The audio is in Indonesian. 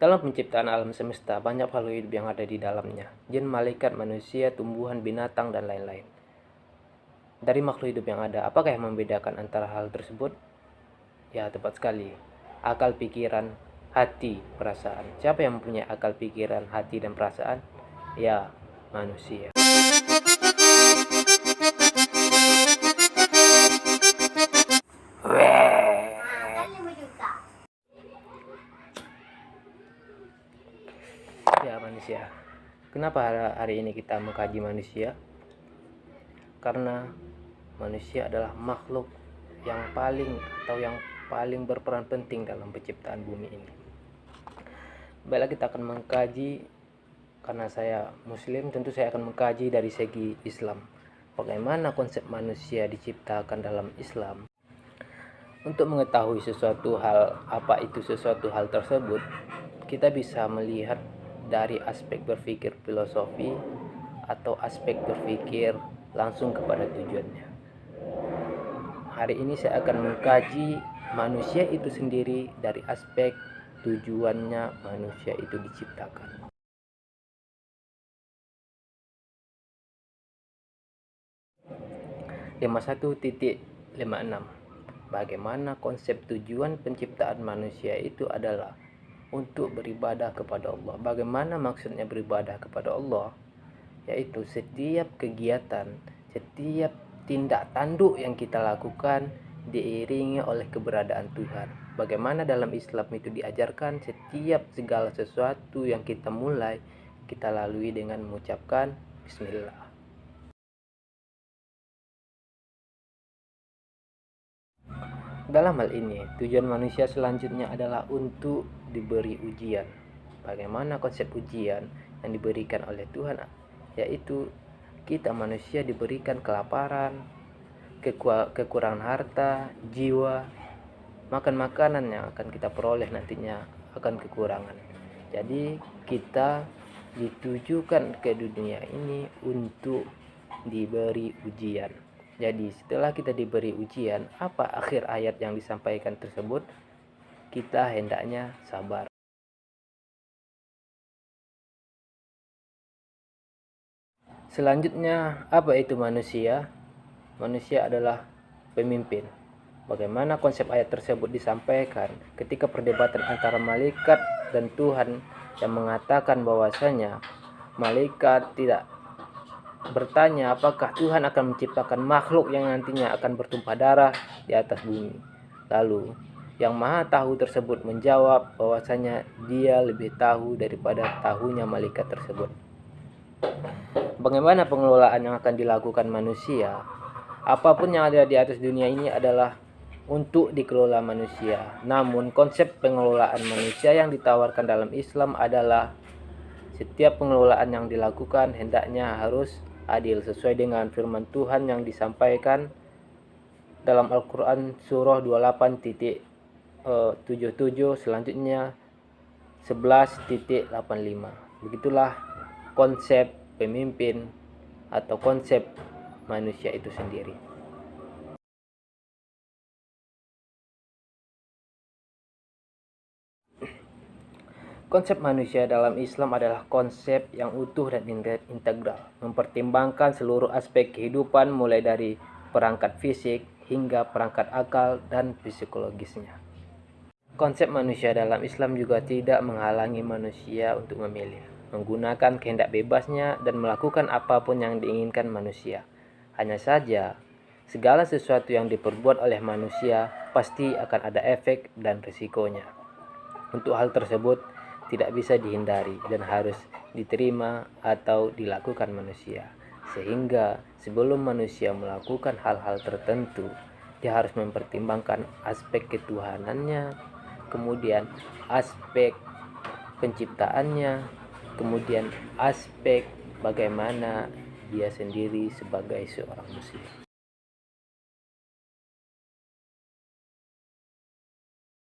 Dalam penciptaan alam semesta, banyak makhluk hidup yang ada di dalamnya. Jin, malaikat, manusia, tumbuhan, binatang, dan lain-lain. Dari makhluk hidup yang ada, apakah yang membedakan antara hal tersebut? Ya, tepat sekali. Akal, pikiran, hati, perasaan. Siapa yang mempunyai akal, pikiran, hati, dan perasaan? Ya, manusia. Ya, manusia. Kenapa hari ini kita mengkaji manusia? Karena manusia adalah makhluk yang paling berperan penting dalam penciptaan bumi ini. Baiklah, kita akan mengkaji, karena saya muslim, tentu saya akan mengkaji dari segi Islam. Bagaimana konsep manusia diciptakan dalam Islam? Untuk mengetahui sesuatu hal, apa itu sesuatu hal tersebut, kita bisa melihat dari aspek berpikir filosofi atau aspek berpikir langsung kepada tujuannya. Hari ini saya akan mengkaji manusia itu sendiri dari aspek tujuannya manusia itu diciptakan. Bagaimana konsep tujuan penciptaan manusia itu adalah untuk beribadah kepada Allah. Bagaimana maksudnya beribadah kepada Allah? Yaitu setiap kegiatan, setiap tindak tanduk yang kita lakukan diiringi oleh keberadaan Tuhan. Bagaimana dalam Islam itu diajarkan, setiap segala sesuatu yang kita mulai, kita lalui dengan mengucapkan Bismillah. Dalam hal ini, tujuan manusia selanjutnya adalah untuk diberi ujian. Bagaimana konsep ujian yang diberikan oleh Tuhan? Yaitu kita manusia diberikan kelaparan, kekurangan harta, jiwa, makan makanan yang akan kita peroleh nantinya akan kekurangan. Jadi kita ditujukan ke dunia ini untuk diberi ujian. Jadi setelah kita diberi ujian, apa akhir ayat yang disampaikan tersebut? Kita hendaknya sabar. Selanjutnya, apa itu manusia? Manusia adalah pemimpin. Bagaimana konsep ayat tersebut disampaikan ketika perdebatan antara malaikat dan Tuhan yang mengatakan bahwasanya malaikat tidak bertanya apakah Tuhan akan menciptakan makhluk yang nantinya akan bertumpah darah di atas bumi. Lalu yang maha tahu tersebut menjawab bahwasanya dia lebih tahu daripada tahunya malaikat tersebut. Bagaimana pengelolaan yang akan dilakukan manusia? Apapun yang ada di atas dunia ini adalah untuk dikelola manusia. Namun konsep pengelolaan manusia yang ditawarkan dalam Islam adalah setiap pengelolaan yang dilakukan hendaknya harus adil sesuai dengan firman Tuhan yang disampaikan dalam Al-Quran surah 28:77, selanjutnya 11:85. Begitulah konsep pemimpin atau konsep manusia itu sendiri. Konsep manusia dalam Islam adalah konsep yang utuh dan integral, mempertimbangkan seluruh aspek kehidupan mulai dari perangkat fisik hingga perangkat akal dan psikologisnya. Konsep manusia dalam Islam juga tidak menghalangi manusia untuk memilih, menggunakan kehendak bebasnya dan melakukan apapun yang diinginkan manusia. Hanya saja, segala sesuatu yang diperbuat oleh manusia pasti akan ada efek dan risikonya. Untuk hal tersebut tidak bisa dihindari dan harus diterima atau dilakukan manusia. Sehingga sebelum manusia melakukan hal-hal tertentu, dia harus mempertimbangkan aspek ketuhanannya, kemudian aspek penciptaannya, kemudian aspek bagaimana dia sendiri sebagai seorang muslim.